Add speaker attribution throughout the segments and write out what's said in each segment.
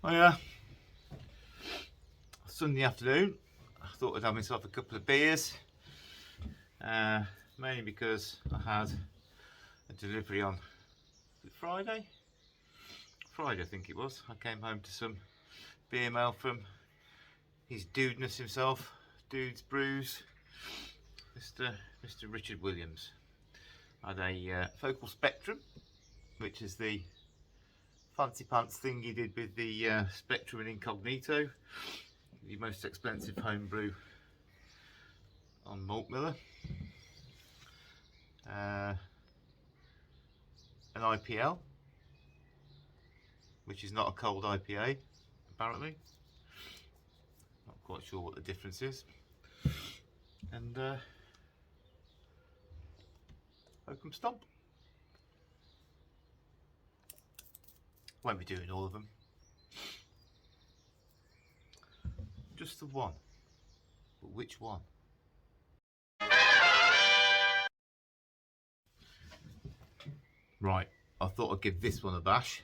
Speaker 1: Oh yeah, Sunday afternoon. I thought I'd have myself a couple of beers, mainly because I had a delivery on Friday. I think it was. I came home to some beer mail from his dudeness himself, Dude's Brews, Mr. Richard Williams. I had a Focal Spectrum, which is the fancy pants thing he did with the Spectrum and Incognito, the most expensive homebrew on Malt Miller. An IPL, which is not a cold IPA, apparently. Not quite sure what the difference is. And Oakham Stomp. Won't be doing all of them. Just the one. But which one? Right, I thought I'd give this one a bash,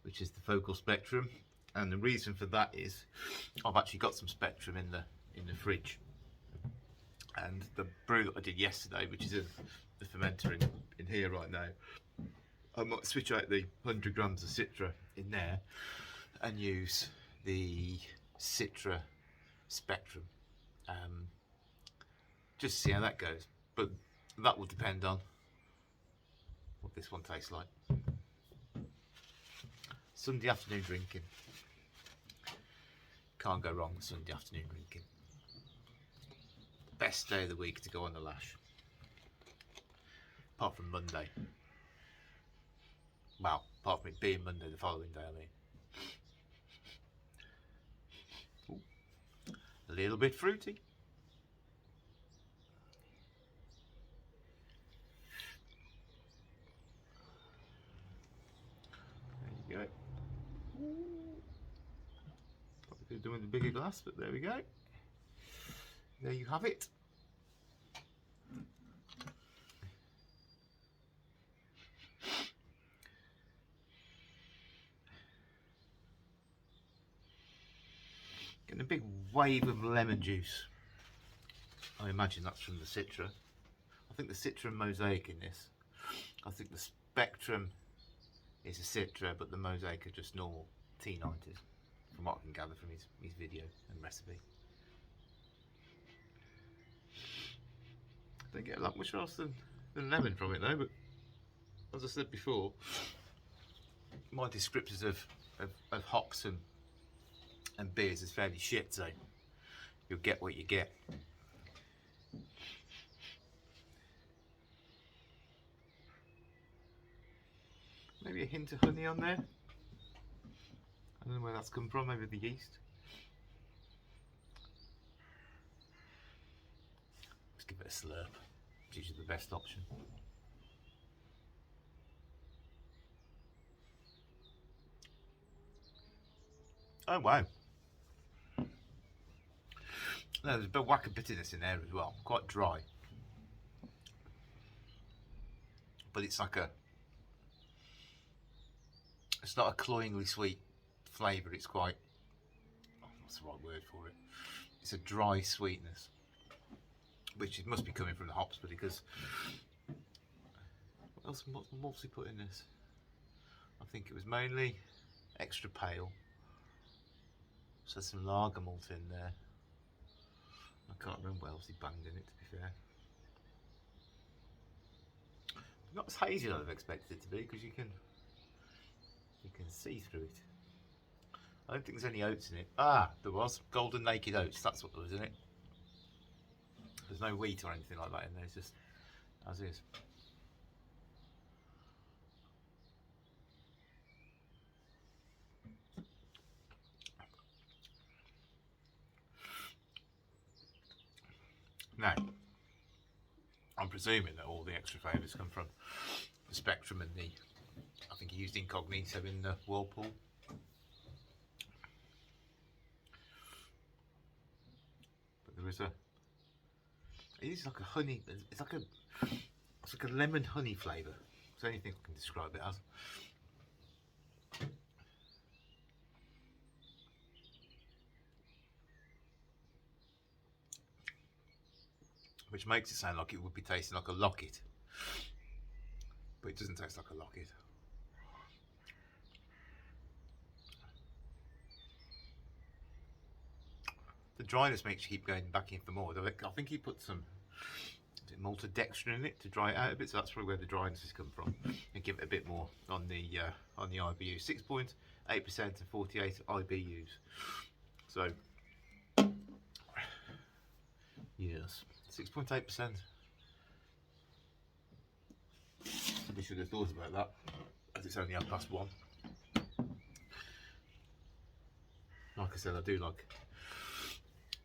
Speaker 1: which is the Focal Spectrum, and the reason for that is I've actually got some Spectrum in the fridge, and the brew that I did yesterday, which is in the fermenter in here right now, I might switch out the 100 grams of Citra in there and use the Citra Spectrum, just to see how that goes, but that will depend on what this one tastes like. Sunday afternoon drinking. Can't go wrong with Sunday afternoon drinking. Best day of the week to go on the lash. Apart from Monday. Well, apart from it being Monday the following day, I mean. Ooh, a little bit fruity. There you go. Probably could have done with a bigger glass, but there we go. There you have it. Getting a big wave of lemon juice. I imagine that's from the Citra. I think the Citra and Mosaic in this. I think the Spectrum is a Citra, but the Mosaic are just normal T90s, from what I can gather from his video and recipe. Don't get a lot much else than lemon from it though, but as I said before, my descriptors of hops and beers is fairly shit, so you'll get what you get. Maybe a hint of honey on there. I don't know where that's come from, maybe the yeast. Let's give it a slurp. It's usually the best option. Oh wow. No, there's a bit of whack of bitterness in there as well. Quite dry. But it's like it's not a cloyingly sweet flavour, it's quite, what's the right word for it? It's a dry sweetness, which it must be coming from the hops, but because, what malts he put in this? I think it was mainly extra pale. So some lager malt in there. I can't remember what else he banged in it, to be fair. Not as hazy as I'd have expected it to be, because you can see through it. I don't think there's any oats in it. Ah, there was golden naked oats. That's what there was in it. There's no wheat or anything like that in there. It's just as is. Now, I'm presuming that all the extra flavours come from the Spectrum and I think he used Incognito in the Whirlpool. But there is it is like a honey, it's like a lemon honey flavour. It's the only thing I can describe it as. which makes it sound like it would be tasting like a locket, but it doesn't taste like a locket. The dryness makes you keep going back in for more. I think he put some maltodextrin in it to dry it out a bit, so that's probably where the dryness has come from, and give it a bit more on the IBU. 6.8% and 48 IBUs. So yes, 6.8%. Probably should have thought about that, as it's only 1:30. Like I said, I do like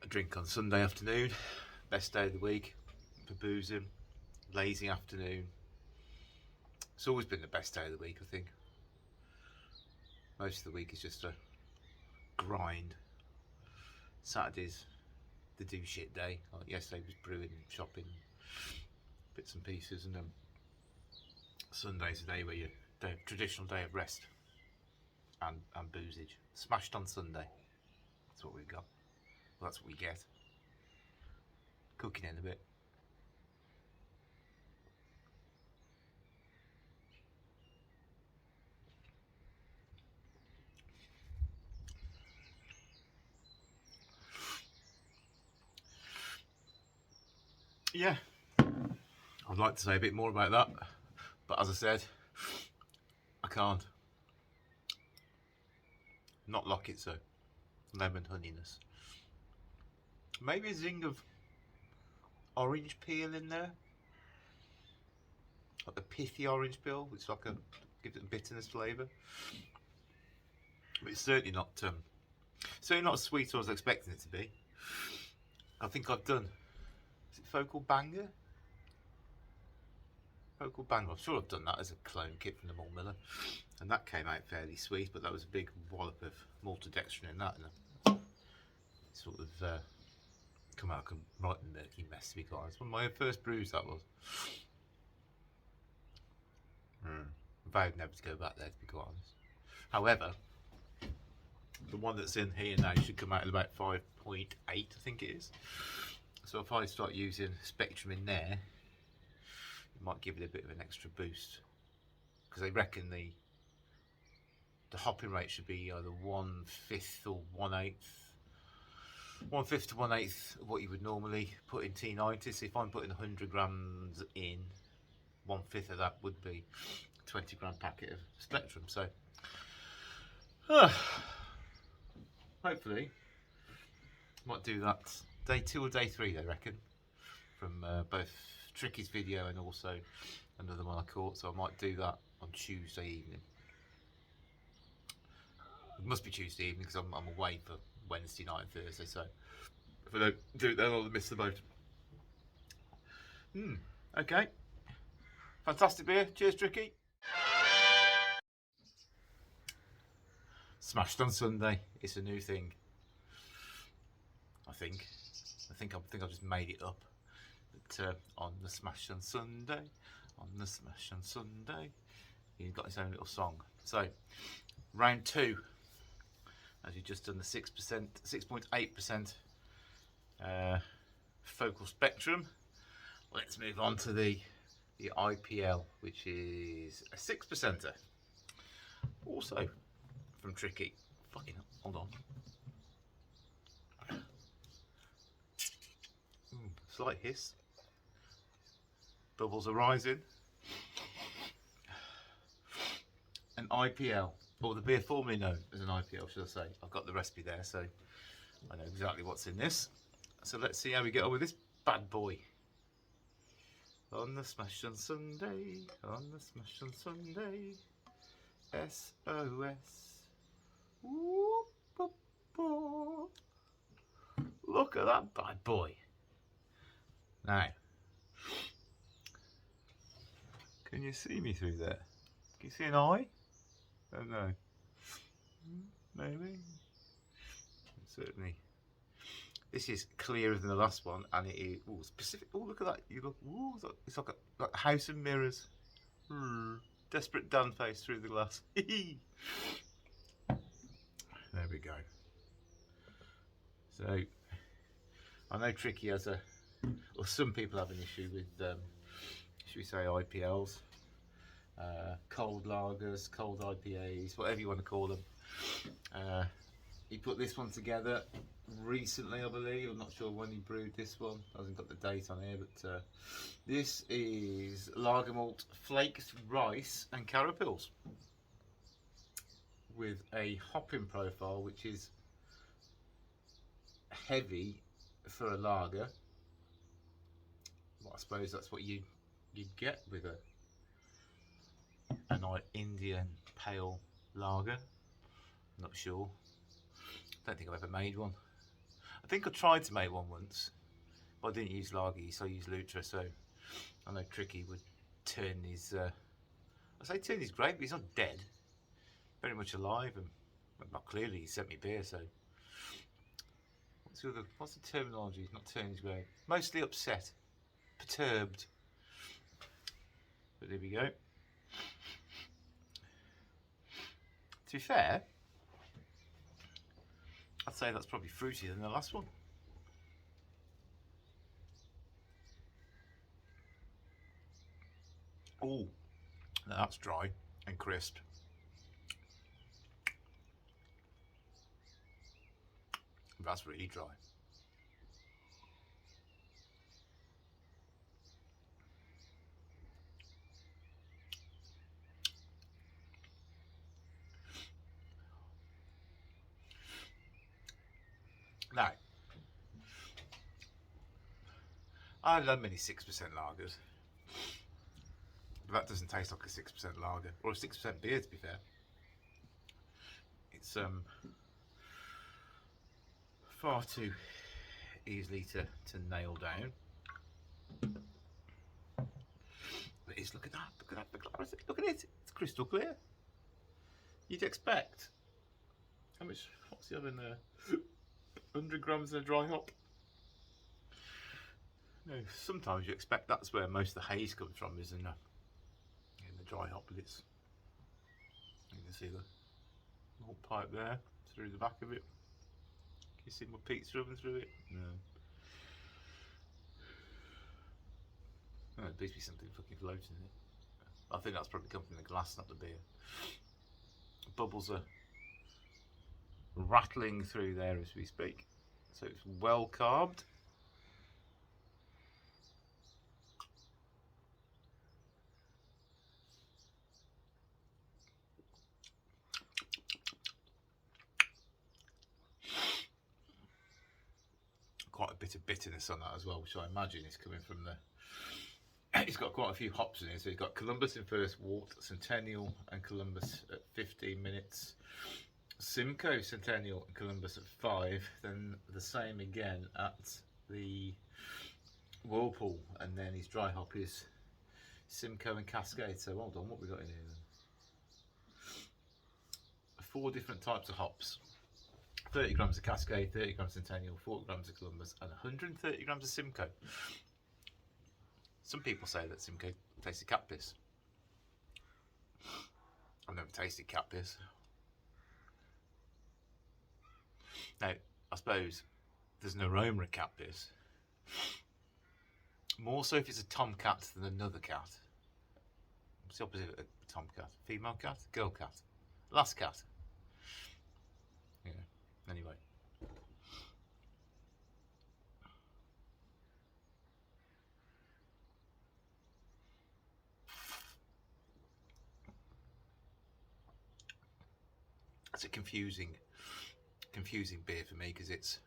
Speaker 1: a drink on Sunday afternoon. Best day of the week for boozing. Lazy afternoon. It's always been the best day of the week, I think. Most of the week is just a grind. Saturday's the do shit day. Like yesterday was brewing, shopping, bits and pieces, and then Sunday's a day where you traditional day of rest and boozage. Smashed on Sunday. That's what we've got. Well, that's what we get. Cooking in a bit. Yeah, I'd like to say a bit more about that, but as I said, I can't. Not like it, so lemon honeyness. Maybe a zing of orange peel in there, like the pithy orange peel, which like gives it a bitterness flavour. But it's certainly not as sweet as I was expecting it to be. I think I've done. Is it Focal Banger? Focal Banger. I'm sure I've done that as a clone kit from the Malt Miller, and that came out fairly sweet. But that was a big wallop of maltodextrin in that, and sort of come out like a right murky mess, to be quite honest. One of my first brews that was. I vowed never to go back there, to be quite honest. However, the one that's in here now should come out at about 5.8, I think it is. So if I start using Spectrum in there, it might give it a bit of an extra boost, because they reckon the hopping rate should be either 1/5 or 1/8. 1/5 to 1/8 of what you would normally put in T90. So if I'm putting 100 grams in, 1/5 of that would be a 20 gram packet of Spectrum. So hopefully might do that day 2 or day 3, they reckon, from both Tricky's video and also another one I caught. So I might do that on Tuesday evening. It must be Tuesday evening because I'm away for Wednesday night and Thursday, so if I don't do it then I'll miss the boat. Okay, fantastic beer. Cheers, Tricky. Smashed on Sunday. It's a new thing. I think I've just made it up. But on the Smash on Sunday, he's got his own little song. So round 2, as you've just done the 6.8% Focal Spectrum. Let's move on to the IPL, which is a 6%er. Also from Tricky. Fucking hold on. Slight hiss. Bubbles are rising. An IPL, or the beer formerly known as an IPL, should I say. I've got the recipe there, so I know exactly what's in this. So let's see how we get on with this bad boy. On the Smash on Sunday, on the Smash on Sunday, SOS. Whoop, whoop, whoop. Look at that bad boy. Now, can you see me through there? Can you see an eye? I don't know. Maybe. Certainly. This is clearer than the last one, and it is specific. Oh, look at that! You look. Ooh, it's like a house of mirrors. Desperate Dan face through the glass. There we go. So, I know Tricky has a or some people have an issue with, should we say, IPLs, cold lagers, cold IPAs, whatever you want to call them. He put this one together recently, I believe. I'm not sure when he brewed this one. I haven't got the date on here, but this is lager malt, flaked rice and carapils with a hopping profile which is heavy for a lager. Well, I suppose that's what you'd get with an Indian pale lager. I'm not sure. Don't think I've ever made one. I think I tried to make one once, but I didn't use lager yeast, I used Lutra, so I know Tricky would turn his, I say turn his grape, but he's not dead. Very much alive, and well, clearly he sent me beer, so. What's the terminology? Not turn his grape. Mostly upset. Perturbed. But there we go. To be fair, I'd say that's probably fruitier than the last one. Oh, that's dry and crisp. That's really dry. Now, I love many 6% lagers, but that doesn't taste like a 6% lager, or a 6% beer, to be fair. It's far too easily to nail down. But it's, look at that, look at that, look at it, it's crystal clear. You'd expect, how much, what's the other in there? 100 grams in a dry hop. No, sometimes you expect that's where most of the haze comes from, is in the dry hop, but it's, you can see the whole pipe there through the back of it. Can you see my peats rubbing through it? No. Oh, there needs to be something fucking floating in it. I think that's probably come from the glass, not the beer. Bubbles are rattling through there as we speak, so it's well carbed. Quite a bit of bitterness on that as well, which I imagine is coming from the. It's got quite a few hops in it, so it's got Columbus in first wort, Centennial and Columbus at 15 minutes, Simcoe, Centennial and Columbus at 5, then the same again at the Whirlpool, and then his dry hop is Simcoe and Cascade. So hold on, what we got in here then? 4 different types of hops. 30 grams of Cascade, 30 grams of Centennial, 40 grams of Columbus, and 130 grams of Simcoe. Some people say that Simcoe tastes of cat piss. I've never tasted cat piss. Now, I suppose there's an aroma of cat piss. More so if it's a tomcat than another cat. What's the opposite of a tomcat? Female cat? Girl cat? Last cat? Yeah, anyway. It's a confusing beer for me because it's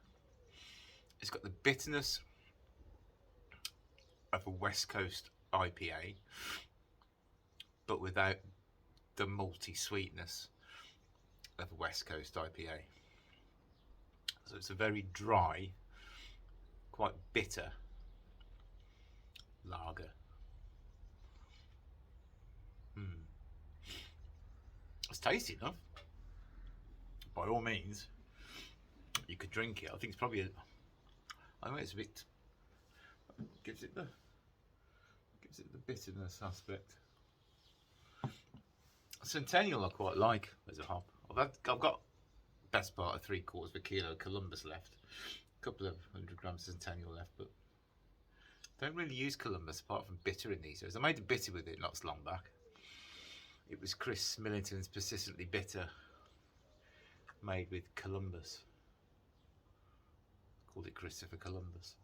Speaker 1: got the bitterness of a West Coast IPA, but without the malty sweetness of a West Coast IPA. So it's a very dry, quite bitter lager. It's tasty enough. By all means, you could drink it. I think it's probably I think it's a bit gives it the bitterness aspect. Centennial I quite like as a hop. I've got best part of 3/4 of a kilo Columbus left. A couple of 100 grams of Centennial left, but Don't really use Columbus apart from bitter in these days. I made a bitter with it not so long back. It was Chris Millington's Persistently Bitter, made with Columbus. Called it Christopher Columbus.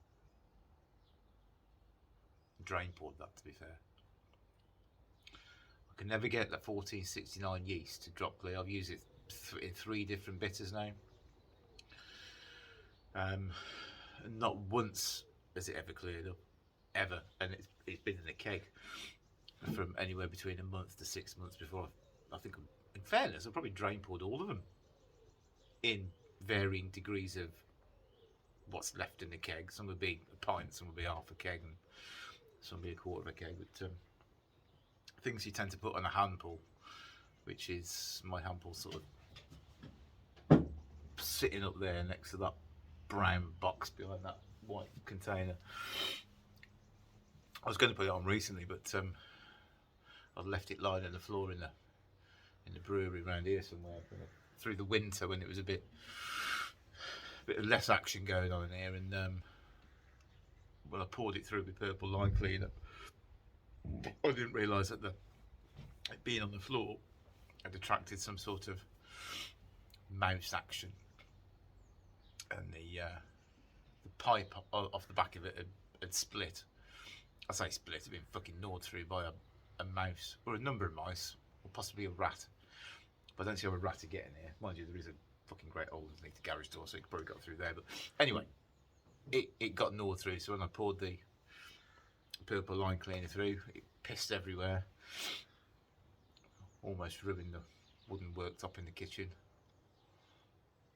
Speaker 1: Drain poured that, to be fair. I can never get that 1469 yeast to drop clear. I've used it in 3 different bitters now. And not once has it ever cleared up. Ever. And it's been in a keg from anywhere between a month to 6 months before I think, in fairness, I've probably drain poured all of them in varying degrees of what's left in the keg. Some would be a pint, some would be half a keg, and some would be a quarter of a keg. But things you tend to put on a hand pull, which is my hand pull sort of sitting up there next to that brown box behind that white container. I was going to put it on recently, but I'd left it lying on the floor in the brewery around here somewhere through the winter when it was a bit less action going on in here. And when I poured it through with purple line cleaner, I didn't realise that it being on the floor had attracted some sort of mouse action, and the pipe off the back of it had split. I say split, it'd been fucking gnawed through by a mouse, or a number of mice, or possibly a rat. But I don't see how a rat would get in here. Mind you, there is a fucking great hole underneath the garage door, so it could probably got through there. But anyway, it got gnawed through, so when I poured the purple line cleaner through, it pissed everywhere. Almost ruined the wooden worktop in the kitchen.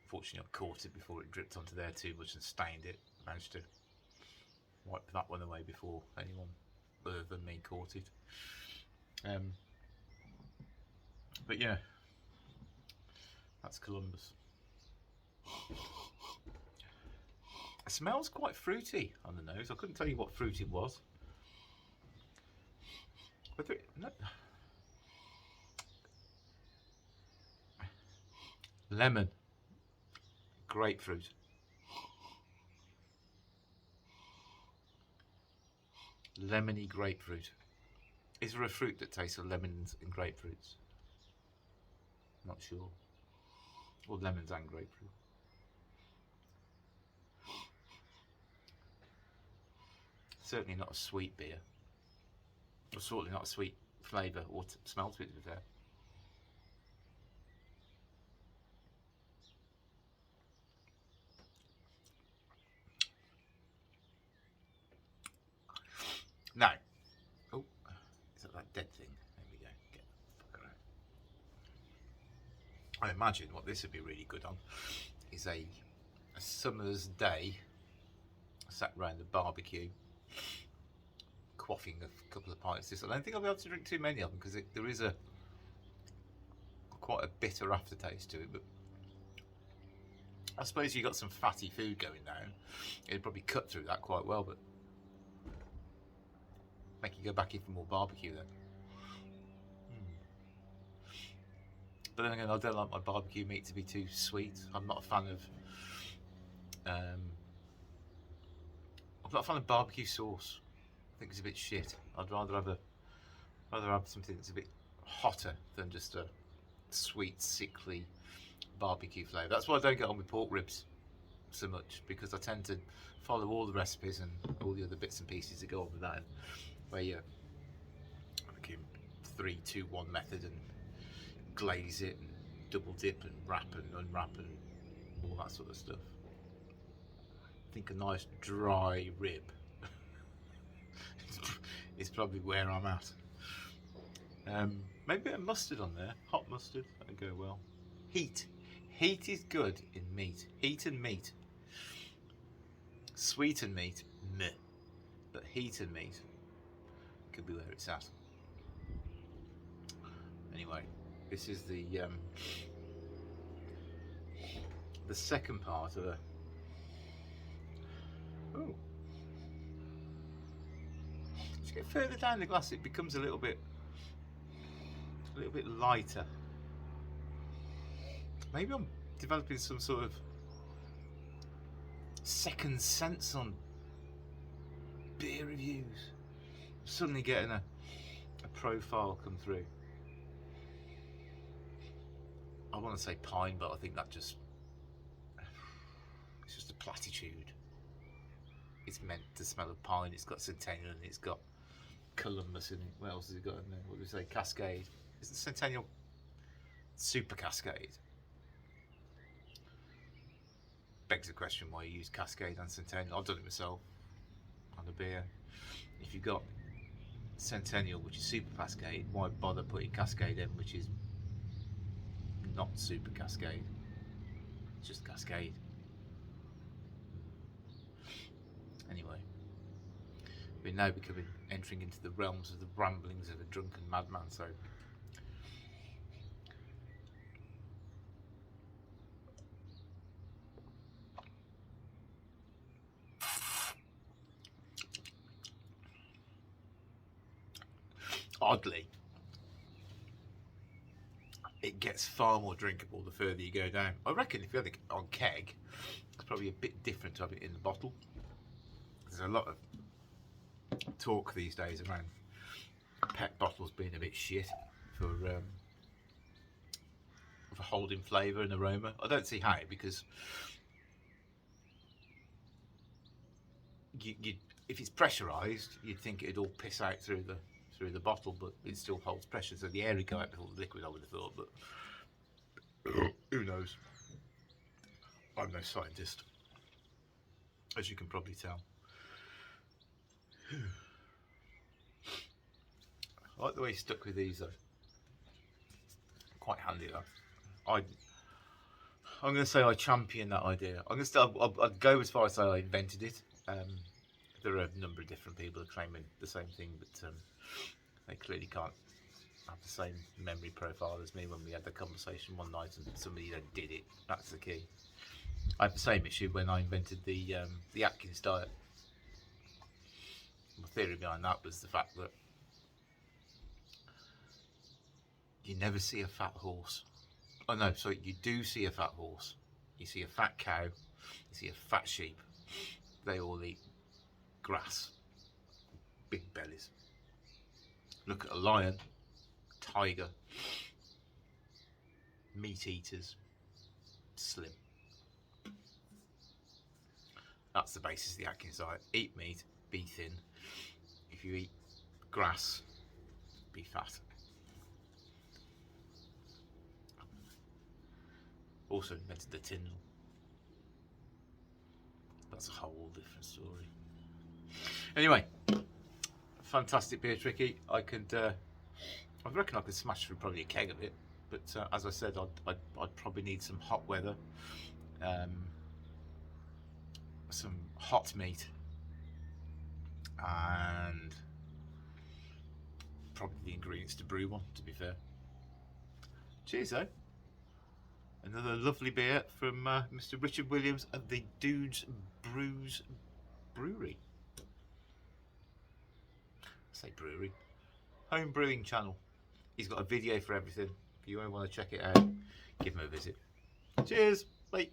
Speaker 1: Fortunately, I caught it before it dripped onto there too much and stained it. Managed to wipe that one away before anyone other than me caught it. But yeah, that's Columbus. It smells quite fruity on the nose. I couldn't tell you what fruit it was. Lemon, grapefruit, lemony grapefruit. Is there a fruit that tastes of lemons and grapefruits? Not sure. Or lemons and grapefruit. Certainly not a sweet beer. Or certainly not a sweet flavour or smell to it, to be fair. Now, oh, is that dead thing? There we go. Get the fuck out. I imagine what this would be really good on is a summer's day, sat round the barbecue, quaffing a couple of pints. I don't think I'll be able to drink too many of them because there is quite a bitter aftertaste to it. But I suppose you got some fatty food going down, it'd probably cut through that quite well. But make you go back in for more barbecue then. But then again, I don't like my barbecue meat to be too sweet. I'm not a fan of barbecue sauce. I think it's a bit shit. I'd rather have something that's a bit hotter than just a sweet, sickly barbecue flavour. That's why I don't get on with pork ribs so much, because I tend to follow all the recipes and all the other bits and pieces that go on with that, where you 3-2-1 method and glaze it and double dip and wrap and unwrap and all that sort of stuff. I think a nice dry rib is probably where I'm at. Maybe a bit of mustard on there, hot mustard, that'd go well. Heat is good in meat. Heat and meat. Sweet and meat, meh. But heat and meat could be where it's at. Anyway, this is the second part of a. Oh. As you get further down the glass, it becomes a little bit lighter. Maybe I'm developing some sort of second sense on beer reviews. I'm suddenly getting a profile come through. I want to say pine, but I think that it's just a platitude. It's meant to smell of pine. It's got Centennial and it's got Columbus in it. What else has it got in there? What do we say? Cascade. Is the Centennial Super Cascade? Begs the question why you use Cascade and Centennial. I've done it myself on a beer. If you've got Centennial, which is Super Cascade, why bother putting Cascade in, which is not Super Cascade? It's just Cascade. Anyway, we're now entering into the realms of the ramblings of a drunken madman, so oddly it gets far more drinkable the further you go down. I reckon if you had it on keg, it's probably a bit different to have it in the bottle. There's a lot of talk these days around pet bottles being a bit shit for holding flavour and aroma. I don't see how, because you if it's pressurised, you'd think it'd all piss out through the bottle, but it still holds pressure, so the air would go out before the liquid, I would have thought, but who knows? I'm no scientist, as you can probably tell. I like the way he stuck with these though. Quite handy though. I'm going to say I champion that idea. I'd go as far as say I invented it. There are a number of different people claiming the same thing, but they clearly can't have the same memory profile as me when we had the conversation one night and somebody then did it. That's the key. I had the same issue when I invented the Atkins diet. My theory behind that was the fact that you never see a fat horse. Oh no, sorry, you do see a fat horse. You see a fat cow, you see a fat sheep. They all eat grass, big bellies. Look at a lion, tiger, meat eaters, slim. That's the basis of the Atkins diet. Eat meat, be thin. If you eat grass, be fat. Also invented the Tyndall. That's a whole different story. Anyway, fantastic beer, Tricky. I reckon I could smash through probably a keg of it, but as I said, I'd probably need some hot weather, some hot meat, and probably the ingredients to brew one, to be fair. Cheers though. Another lovely beer from Mr. Richard Williams of the Dudes Brews Brewery. I say brewery. Home brewing channel. He's got a video for everything. If you want to check it out, give him a visit. Cheers. Bye.